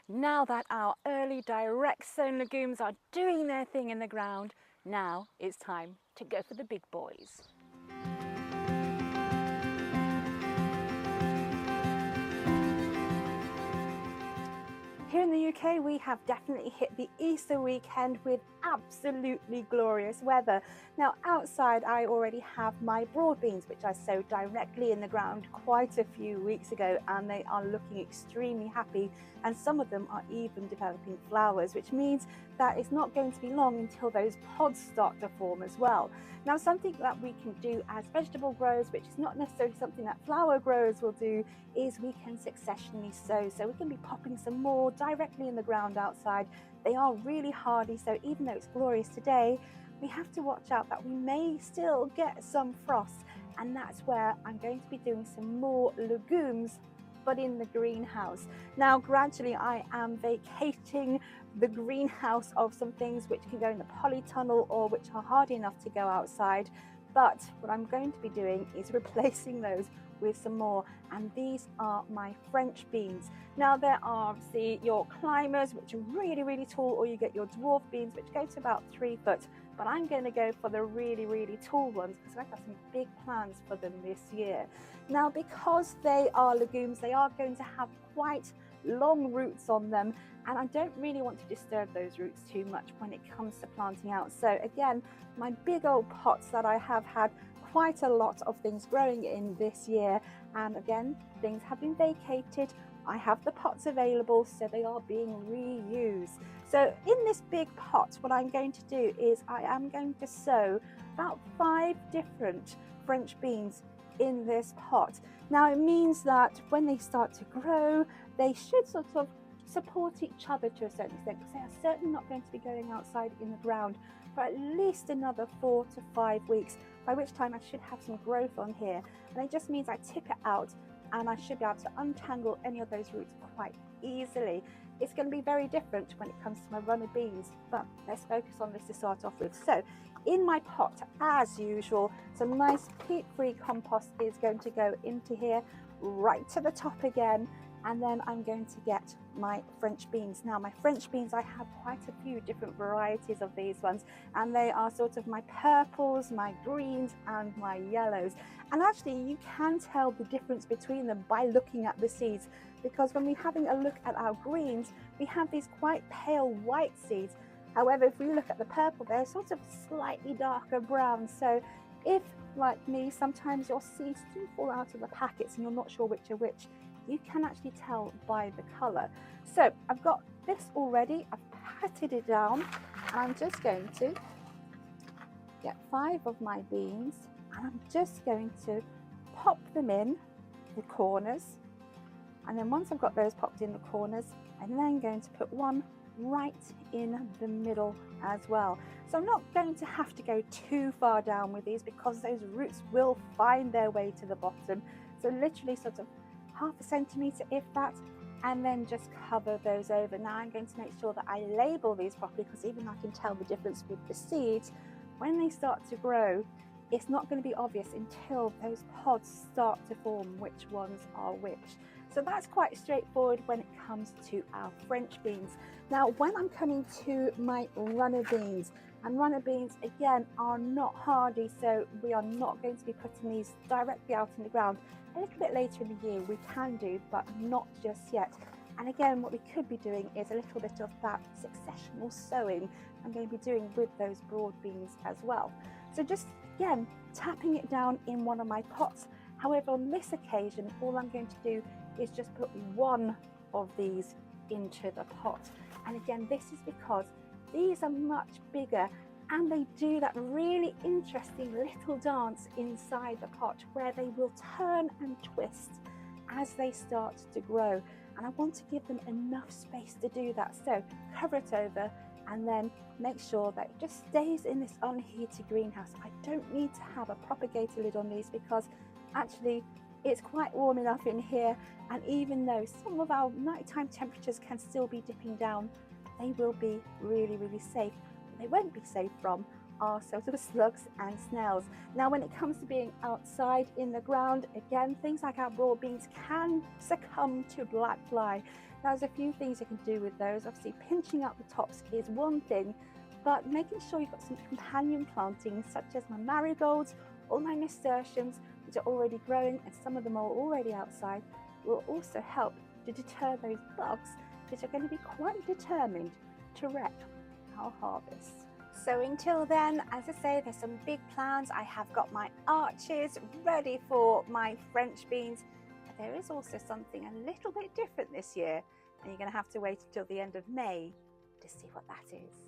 Now that our early direct sown legumes are doing their thing in the ground, now it's time to go for the big boys. Here in the UK, we have definitely hit the Easter weekend with absolutely glorious weather. Now outside, I already have my broad beans, which I sowed directly in the ground quite a few weeks ago, and they are looking extremely happy. And some of them are even developing flowers, which means that it's not going to be long until those pods start to form as well. Now, something that we can do as vegetable growers, which is not necessarily something that flower growers will do, is we can successionally sow. So we can be popping some more directly in the ground outside. They are really hardy, so even though it's glorious today, we have to watch out that we may still get some frost, and that's where I'm going to be doing some more legumes, but in the greenhouse. Now gradually I am vacating the greenhouse of some things which can go in the polytunnel or which are hardy enough to go outside, but what I'm going to be doing is replacing those with some more, and these are my French beans. Now there are obviously your climbers, which are really tall, or you get your dwarf beans, which go to about 3 foot, but I'm going to go for the really tall ones because I've got some big plans for them this year. Now because they are legumes, they are going to have quite long roots on them, and I don't really want to disturb those roots too much when it comes to planting out. So again, my big old pots that I have had quite a lot of things growing in this year, and again, things have been vacated. I have the pots available, so they are being reused. So in this big pot, what I'm going to do is I am going to sow about 5 different French beans in this pot. Now it means that when they start to grow, they should sort of support each other to a certain extent, because they are certainly not going to be going outside in the ground for at least another 4 to 5 weeks, by which time I should have some growth on here. And it just means I tip it out and I should be able to untangle any of those roots quite easily. It's going to be very different when it comes to my runner beans, but let's focus on this to start off with. So in my pot, as usual, some nice peat-free compost is going to go into here, right to the top again. And then I'm going to get my French beans. Now my French beans, I have quite a few different varieties of these ones, and they are sort of my purples, my greens and my yellows. And actually you can tell the difference between them by looking at the seeds, because when we're having a look at our greens, we have these quite pale white seeds. However, if we look at the purple, they're sort of slightly darker brown. So if, like me, sometimes your seeds do fall out of the packets and you're not sure which are which, you can actually tell by the colour. So I've got this already, I've patted it down, and I'm just going to get 5 of my beans, and I'm just going to pop them in the corners. And then once I've got those popped in the corners, I'm then going to put one right in the middle as well. So I'm not going to have to go too far down with these, because those roots will find their way to the bottom. So literally sort of half a centimetre if that, and then just cover those over. Now I'm going to make sure that I label these properly, because even I can tell the difference with the seeds. When they start to grow, it's not going to be obvious until those pods start to form which ones are which. So that's quite straightforward when it comes to our French beans. Now when I'm coming to my runner beans, and runner beans again are not hardy, so we are not going to be putting these directly out in the ground. A little bit later in the year we can do, but not just yet. And again, what we could be doing is a little bit of that successional sowing I'm going to be doing with those broad beans as well. So just again, tapping it down in one of my pots. However, on this occasion, all I'm going to do is just put one of these into the pot. And again, this is because these are much bigger, and they do that really interesting little dance inside the pot where they will turn and twist as they start to grow. And I want to give them enough space to do that. So cover it over and then make sure that it just stays in this unheated greenhouse. I don't need to have a propagator lid on these, because actually it's quite warm enough in here, and even though some of our nighttime temperatures can still be dipping down, they will be really safe. What they won't be safe from are sort of slugs and snails. Now when it comes to being outside in the ground, again, things like our broad beans can succumb to black fly. Now, there's a few things you can do with those. Obviously, pinching up the tops is one thing, but making sure you've got some companion plantings such as my marigolds or my nasturtiums, which are already growing, and some of them are already outside, will also help to deter those bugs, which are going to be quite determined to wreck our harvest. So until then, as I say, there's some big plans. I have got my arches ready for my French beans. But there is also something a little bit different this year, and you're going to have to wait until the end of May to see what that is.